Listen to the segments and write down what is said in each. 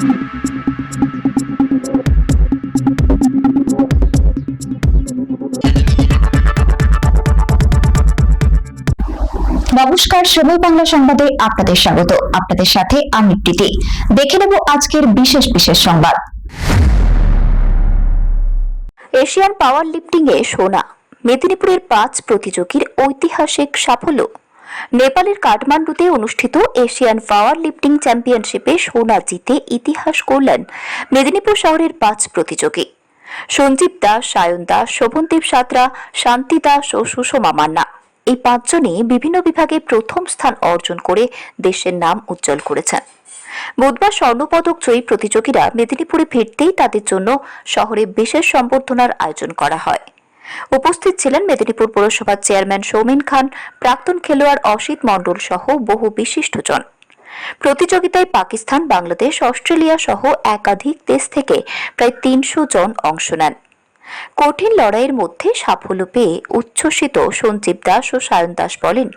নমস্কার, সময় বাংলা সংবাদে আপনাদের স্বাগত। আপনাদের সাথে আমি প্রীতি। দেখে নেব আজকের বিশেষ বিশেষ সংবাদ। এশিয়ান পাওয়ার লিফটিং এ সোনা, মেদিনীপুরের 5 প্রতিযোগীর ঐতিহাসিক সাফল্য। নেপালের কাঠমান্ডুতে অনুষ্ঠিত এশিয়ান পাওয়ার লিফটিং চ্যাম্পিয়নশিপে সোনা জিতে ইতিহাস করলেন মেদিনীপুর শহরের 5 প্রতিযোগী। সঞ্জীব দাস, সায়ন দাস, শোভনদীপ সাঁতরা, শান্তি দাস ও সুষমা মান্না। এই 5 জনই বিভিন্ন বিভাগে প্রথম স্থান অর্জন করে দেশের নাম উজ্জ্বল করেছেন। বুধবার স্বর্ণপদক জয়ী প্রতিযোগীরা মেদিনীপুরে ফিরতেই তাদের জন্য শহরে বিশেষ সম্বর্ধনার আয়োজন করা হয়। উপস্থিত ছিলেন মেদিনীপুর পৌরসভার চেয়ারম্যান সৌমেন খান, প্রাক্তন খেলোয়াড় অসিত মণ্ডল সহ বহু বিশিষ্টজন। প্রতিযোগিতায় পাকিস্তান, বাংলাদেশ, অস্ট্রেলিয়া সহ একাধিক দেশ থেকে প্রায় 300 জন অংশ নেন। কঠিন লড়াইয়ের মধ্যে সাফল্য পেয়ে উচ্ছ্বসিত সঞ্জীব দাস ও সায়ন দাস বলেন,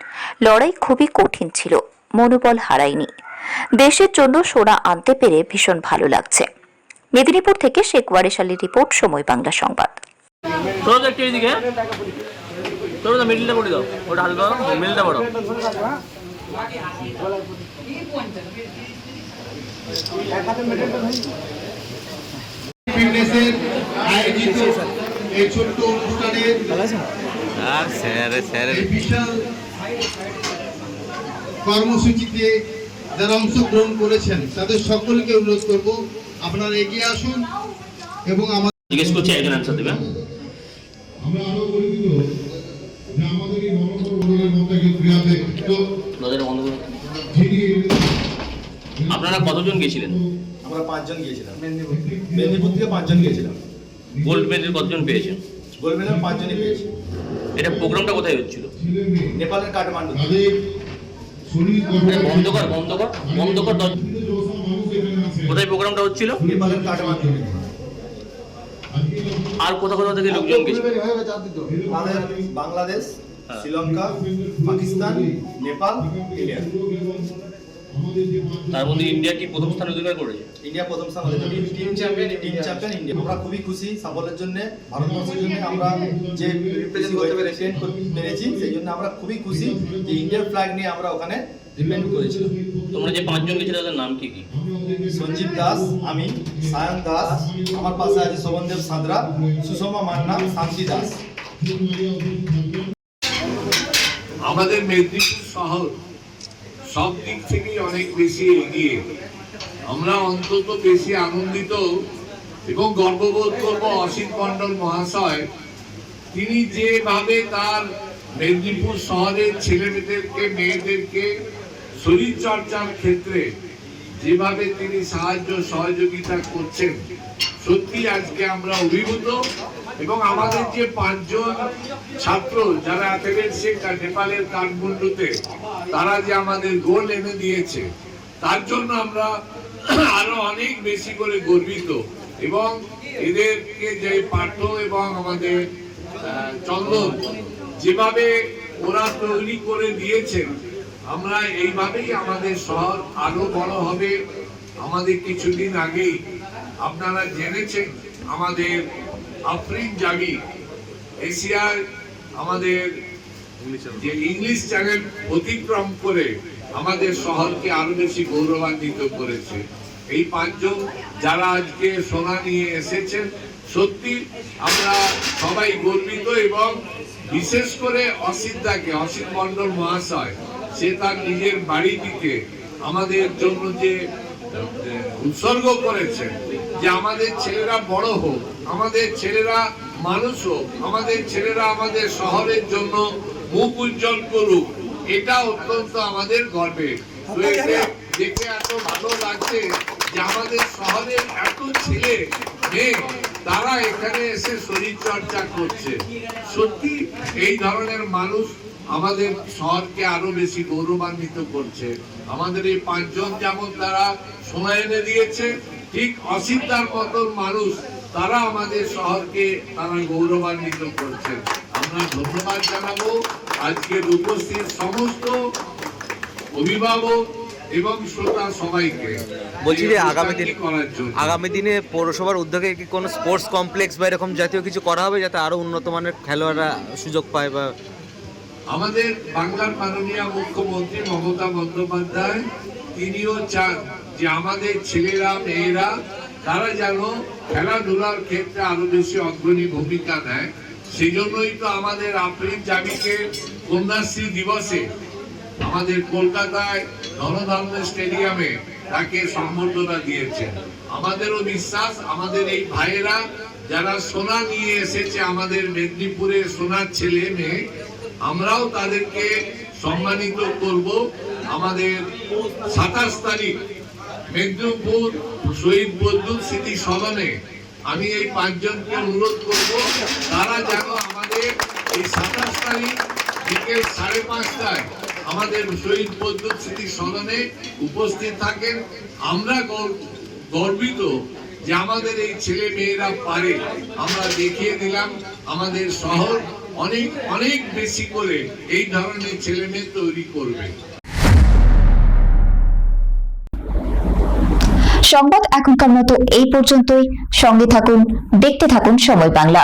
লড়াই খুবই কঠিন ছিল, মনোবল হারায়নি। দেশের জন্য সোনা আনতে পেরে ভীষণ ভালো লাগছে। মেদিনীপুর থেকে শেখ ওয়ারিশ আলীর রিপোর্ট, সময় বাংলা সংবাদ। ফিটনেসের আয়োজিত এই ছোট্ট অনুষ্ঠানের বিশাল কর্মসূচিতে যারা অংশগ্রহণ করেছেন তাদের সকলকে অনুরোধ করব আপনারা এগিয়ে আসুন এবং জিজ্ঞেস করছি একজন অ্যান্সার দেবে। আমরা আরো বলে দিব যে আমাদের এই নববর্ষের মধ্যে ক্রিয়াতে আপনারা কতজন গিয়েছিলেন? আমরা 5 জন গিয়েছিলাম। মেদিনীপুর থেকে 5 জন গিয়েছিলাম। গোল্ড মেডেল কতজন পেয়েছেন? গোল্ড মেডেল 5 জনই পেয়েছি। এটা প্রোগ্রামটা কোথায় হচ্ছিল? নেপালের কাঠমান্ডু। বন্ধকর কোথায় প্রোগ্রামটা হচ্ছিল? নেপালের কাঠমান্ডু। আর কোথা থেকে লোকজন গেছিল? বাংলাদেশ, শ্রীলঙ্কা, পাকিস্তান, নেপাল, ইন্ডিয়া। তার মধ্যে ইন্ডিয়া কি প্রথম স্থান অধিকার করেছে? ইন্ডিয়া প্রথম স্থান অধিকার করেছে। Team champion India. আমরা খুবই খুশি সাফল্যের জন্য, ভারতবর্ষের জন্য আমরা যে রিপ্রেজেন্ট করতে পেরেছি সেই জন্য আমরা খুবই খুশি যে ইন্ডিয়ার ফ্ল্যাগ নিয়ে আমরা ওখানে রিপ্রেজেন্ট করেছিলাম। তোমরা যে 5 জন গেছিলে তাদের নাম কি কি? সঞ্জীব দাস, আমি, সায়ন দাস, আমার পাশে আছে শোভনদেব সাঁতরা, সুষমা মান্না, শান্তি দাস। আমাদের মেদিনীপুর শহর সব দিক থেকেই অনেক বেশি এগিয়ে। আমরা অন্তত বেশি আনন্দিত এবং গর্ববোধ করব অসিত মণ্ডল মহাশয়, তিনি যেভাবে তার মেদিনীপুর শহরের ছেলেমেয়েদেরকে মেয়েদেরকে শরীর চর্চার ক্ষেত্রে যেভাবে তিনি সাহায্য সহযোগিতা করছেন, সত্যি আজকে আমরা অভিভূত। এবং আমাদের যে 5 জন ছাত্র যারা অ্যাথলেটিক্সে নেপালের কাঠমান্ডুতে তারা যে আমাদের গোল এনে দিয়েছে তার জন্য আমরা আরো অনেক বেশি করে গর্বিত। এবং এদেরকে যে পার্থ এবং আমাদের চন্দন যেভাবে ওরা তৈরি করে দিয়েছেন, আমরা এইভাবেই আমাদের শহর আরো বড় হবে। আমাদের কিছুদিন আগেই আপনারা জেনেছেন আমাদের আফরিন জামি এশিয়ার আমাদের যে ইংলিশ চ্যানেল অতিক্রম করে আমাদের শহরকে আরো বেশি গৌরবান্বিত করেছে। এই 5 জন যারা আজকে সোনা নিয়ে এসেছেন, সত্যি আমরা সবাই গর্বিত। এবং বিশেষ করে অসিত মণ্ডল মহাশয়, সে তার নিজের বাড়ি থেকে আমাদের জন্য যে উৎসর্গ করেছেন যে আমাদের ছেলেরা বড় হোক, আমাদের ছেলেরা মানুষ হোক, আমাদের ছেলেরা আমাদের শহরের জন্য মুখ উজ্জ্বল করুক, এটা অত্যন্ত আমাদের গর্বের। তো এতে দেখে এত ভালো লাগছে যে আমাদের শহরের এত ছেলে মেয়ে তারা এখানে এসে শরীর চর্চা করছে। সত্যি এই ধরনের মানুষ আমাদের শহরকে আরো বেশি গৌরবান্বিত করছে। আমাদের এই 5 জন যেমন তারা সোনা এনে দিয়েছে, ঠিক অসিদ্ধার মতন মানুষ তারা আমাদের শহরকে তারা গৌরবান্বিত করছে। আমরা ধন্যবাদ জানাবো আজকের উপস্থিত সমস্ত অভিভাবক, এবং শ্রোতা সবাইকে বলছি যে এই আগামী অনুষ্ঠানটি করার জন্য। আগামী দিনে পৌরসভার উদ্যোগে কি কোনো স্পোর্টস কমপ্লেক্স বা এরকম জাতীয় কিছু করা হবে যাতে আরো উন্নত মানের খেলোয়াড়রা সুযোগ পায়? বা আমাদের বাংলার মাননীয় মুখ্যমন্ত্রী মমতা বন্দ্যোপাধ্যায় তিনিও চান যে আমাদের ছেলেরা মেয়েরা তারা যেন খেলাধুলার ক্ষেত্রে আরো বেশি অগ্রণী ভূমিকা নেয়। সেই জন্যই তো আমাদের আফরিন জামিকে কন্যাশ্রী দিবসে আমাদের কলকাতায় ধনধান্য স্টেডিয়ামে তাকে সম্বর্ধনা দিয়েছেন। আমাদেরও বিশ্বাস আমাদের এই ভাইয়েরা যারা সোনা নিয়ে এসেছে আমাদের মেদিনীপুরের সোনার ছেলে মেয়ে, আমরাও তাদেরকে সম্মানিত করব। আমাদের 27 তারিখ মেদিনীপুর শহীদ বদরুল স্মৃতি সদনে আমি এই 5 জনকে অনুরোধ করব তারা যেন আমাদের এই 27 তারিখ বিকেল 5:30টায় আমাদের শহীদ বদরুল স্মৃতি সদনে উপস্থিত থাকেন। আমরা গর্বিত যে আমাদের এই ছেলে মেয়েরা পারে। আমরা দেখিয়ে দিলাম আমাদের শহর অনেক অনেক বেশি করে এই ধরনের ছেলে মেয়ে তৈরি করবে। সংবাদ এখনকার মতো এই পর্যন্তই। সঙ্গে থাকুন, দেখতে থাকুন সময় বাংলা।